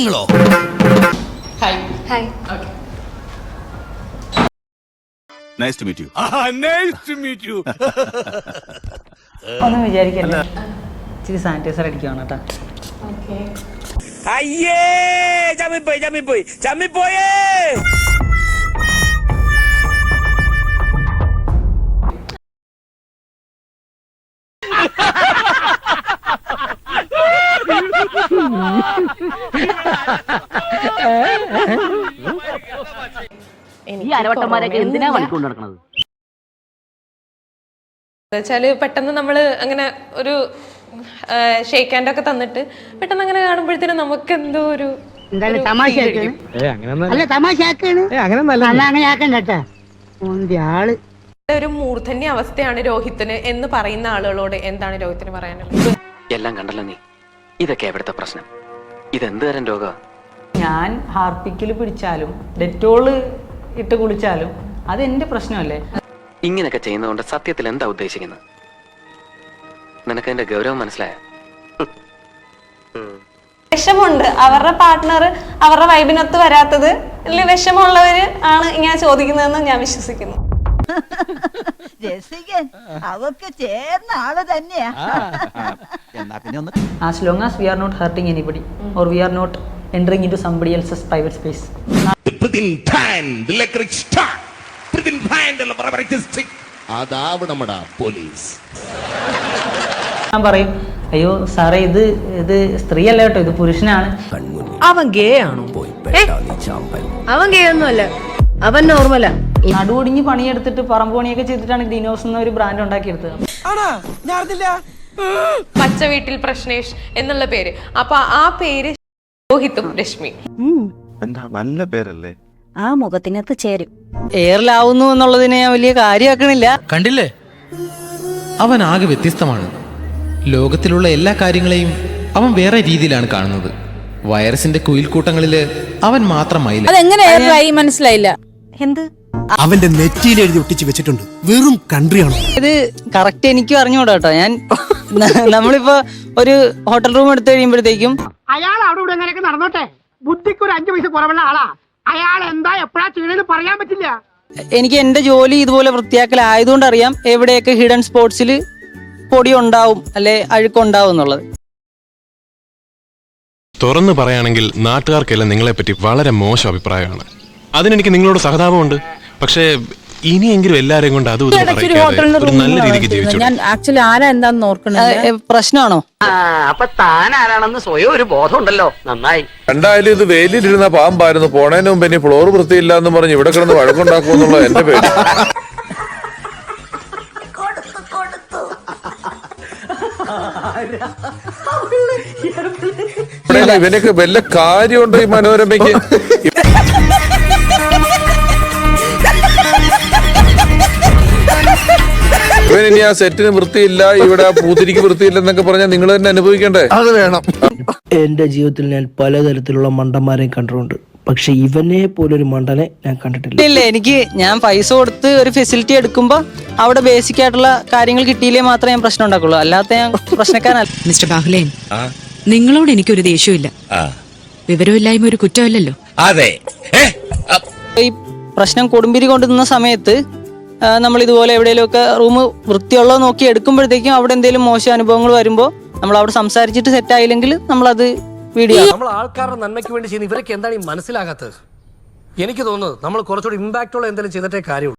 നിങ്ങളോ? Hi. Hi. Okay. Nice to meet you. Nice to meet you. ഒന്നും വിചാരിക്കല്ലേ, ഇച്ചിരി സാനിറ്റൈസർ അടിക്കുകയാണ് കേട്ടോ. ഓക്കേ. അയ്യേ ചമ്മിപ്പോയേ. ഈ അരവട്ടന്മാരൊക്കെ എന്തിനാ വഴിക്കൊണ്ട് നടക്കുന്നത്? വെച്ചാല് പെട്ടെന്ന് നമ്മള് അങ്ങനെ ഒരു ഷേക്ക് ഹാൻഡ് ഒക്കെ തന്നിട്ട് പെട്ടെന്ന് അങ്ങനെ കാണുമ്പോഴത്തേനും നമുക്ക് എന്തോ ഒരു ഒരു മൂർധന്യ അവസ്ഥയാണ് രോഹിത്തിന് എന്ന് പറയുന്ന ആളുകളോട് എന്താണ് രോഹിത്തിന് പറയാനുള്ളത്? എല്ലാം കണ്ടല്ലോ നീ, ഇതൊക്കെ എവിടുത്തെ പ്രശ്നം? ഇതെന്ത് തരം രോഗ? ഞാൻ ഹാർപ്പിക്കിൽ പിടിച്ചാലും ഡെറ്റോള് ഇട്ട് കുളിച്ചാലും അത് എന്റെ പ്രശ്നമല്ലേ? ഇങ്ങനെയൊക്കെ ചെയ്യുന്നതുകൊണ്ട് സത്യത്തിൽ എന്താ ഉദ്ദേശിക്കുന്നത്? നിനക്ക് അതിന്റെ ഗൗരവം മനസ്സിലായ? വിഷമുണ്ട്, അവരുടെ പാർട്ട്ണർ അവരുടെ വൈബിനൊത്ത് വരാത്തത് വിഷമമുള്ളവര് ആണ് ഇങ്ങനെ ചോദിക്കുന്നതെന്ന് ഞാൻ വിശ്വസിക്കുന്നു. അവക്ക് ചേർന്ന ആള് തന്നെയാ. As long as we are not hurting anybody or we are not entering into somebody else's private space. ഞാൻ പറയും, അയ്യോ സാറേ ഇത് സ്ത്രീയല്ല കേട്ടോ, ഇത് പുരുഷനാണ്. അവൻ ഗേ ആണോ? അവൻ ഗേ ഒന്നുമല്ല, അവൻ നോർമലാ. നടുവൊടിഞ്ഞ് പണിയെടുത്തിട്ട് പറമ്പ് പണിയൊക്കെ ചെയ്തിട്ടാണ് ഗ്രീൻ ഹൗസ് എന്ന ഒരു ബ്രാൻഡ് ഉണ്ടാക്കിയെടുത്തത്. പച്ച വീട്ടിൽ പ്രശ്നേഷ് എന്നുള്ള പേര്. അപ്പൊ ആ പേര് രോഹിത്തും രശ്മി. എന്താ നല്ല പേരല്ലേ? ആ മുഖത്തിനകത്ത് ചേരും. എയറിലാവുന്നു എന്നുള്ളതിനെ ഞാൻ വലിയ കാര്യമാക്കണില്ല. കണ്ടില്ലേ, അവൻ ആകെ വ്യത്യസ്തമാണ്. ലോകത്തിലുള്ള എല്ലാ കാര്യങ്ങളെയും അവൻ വേറെ രീതിയിലാണ് കാണുന്നത്. വൈറസിന്റെ കുയിൽക്കൂട്ടങ്ങളില് അവൻ മാത്രമായി. അതെങ്ങനെയായി മനസ്സിലായില്ല? എന്ത്? അവന്റെ നെറ്റിയിൽ എഴുതി ഒട്ടിച്ച് വെച്ചിട്ടുണ്ട്. വെറും കൺട്രിയാണോ ഇത്? കറക്റ്റ് എനിക്കും അറിഞ്ഞുകൂടാ കേട്ടോ. ഞാൻ നമ്മളിപ്പോ ഒരു ഹോട്ടൽ റൂം എടുത്തു കഴിയുമ്പോഴത്തേക്കും അയാൾ അവിടെ ഇവിടെ എങ്ങനെയൊക്കെ നടന്നോട്ടെ, ബുദ്ധിക്ക് ഒരു 5 പൈസ കുറവുള്ള ആളാ. അയാൾ എന്താ എപ്പോഴാ ചെയ്യണെന്ന് പറയാൻ പറ്റില്ല. എനിക്ക് എന്റെ ജോലി ഇതുപോലെ വൃത്തിയാക്കലായതുകൊണ്ട് അറിയാം എവിടെയൊക്കെ ഹിഡൻ സ്പോട്സിൽ പൊടി ഉണ്ടാവും അല്ലെ അഴുക്കുണ്ടാവും എന്നുള്ളത്. തുറന്നു പറയുകയാണെങ്കിൽ നാട്ടുകാർക്കെല്ലാം നിങ്ങളെപ്പറ്റി വളരെ മോശം അഭിപ്രായമാണ്. അതിനെനിക്ക് നിങ്ങളോട് സഹതാപമുണ്ട്. പക്ഷേ ഇനിയെങ്കിലും എല്ലാരെയും കൊണ്ട് അത് നല്ല രീതിക്ക് ജീവിച്ചു. ഞാൻ ആക്ച്വലി ആരാ എന്താന്ന് ഓർക്കണത്. പ്രശ്നമാണോ? അപ്പൊ താൻ ആരാണെന്ന് സ്വയം ഒരു ബോധം ഉണ്ടല്ലോ. നന്നായി. രണ്ടായാലും ഇത് വെയിലിരുന്ന പാമ്പായിരുന്നു. പോണതിന് മുമ്പ് ഇനി ഫ്ലോർ വൃത്തിയില്ല എന്ന് പറഞ്ഞ് ഇവിടെ കിടന്ന് വഴക്കുണ്ടാക്കുമെന്നുള്ള എന്റെ പേര്. ഇവനൊക്കെ വല്ല കാര്യമുണ്ടോ ഈ മനോരമയ്ക്ക്? ഇവൻ ഇനി ആ സെറ്റിന് വൃത്തിയില്ല, ഇവിടെ ആ പൂത്തിരിക്ക് വൃത്തിയില്ല എന്നൊക്കെ പറഞ്ഞാൽ നിങ്ങൾ തന്നെ അനുഭവിക്കണ്ടേ? അത് വേണം. എന്റെ ജീവിതത്തിൽ ഞാൻ പലതരത്തിലുള്ള മണ്ടന്മാരെയും കണ്ടിട്ടുണ്ട്, പക്ഷെ ഇവനെ പോലൊരു മണ്ടനെ ഞാൻ കണ്ടിട്ടില്ല. ഇല്ല, ഞാൻ പൈസ കൊടുത്ത് ഒരു ഫെസിലിറ്റി എടുക്കുമ്പോ അവിടെ ബേസിക് ആയിട്ടുള്ള കാര്യങ്ങൾ കിട്ടിയില്ലേ മാത്രമേ ഞാൻ പ്രശ്നം ഉണ്ടാക്കുള്ളൂ. അല്ലാത്ത ഞാൻ പ്രശ്നക്കാരനല്ല. മിസ്റ്റർ ബാഹുലേൻ, നിങ്ങളോട് എനിക്കൊരു ദേഷ്യമില്ല. വിവരമില്ലായ്മ ഒരു കുറ്റമല്ലല്ലോ. അതെ. ഈ പ്രശ്നം കൊടുമ്പിരി കൊണ്ടുവന്ന സമയത്ത് നമ്മൾ ഇതുപോലെ എവിടെയെങ്കിലുമൊക്കെ റൂം വൃത്തിയുള്ളോ നോക്കി എടുക്കുമ്പോഴത്തേക്കും അവിടെ എന്തെങ്കിലും മോശം അനുഭവങ്ങൾ വരുമ്പോൾ നമ്മൾ അവിടെ സംസാരിച്ചിട്ട് സെറ്റ് ആയില്ലെങ്കിൽ നമ്മളത് വീഡിയോ. നമ്മൾ ആൾക്കാരുടെ നന്മയ്ക്ക് വേണ്ടി ചെയ്യുന്ന ഇവരൊക്കെ എന്താണ് ഈ മനസ്സിലാകാത്തത്? എനിക്ക് തോന്നുന്നത് നമ്മൾ കുറച്ചുകൂടി ഇമ്പാക്ട് ഉള്ള എന്തെങ്കിലും ചെയ്തിട്ടേ കാര്യമുള്ളൂ.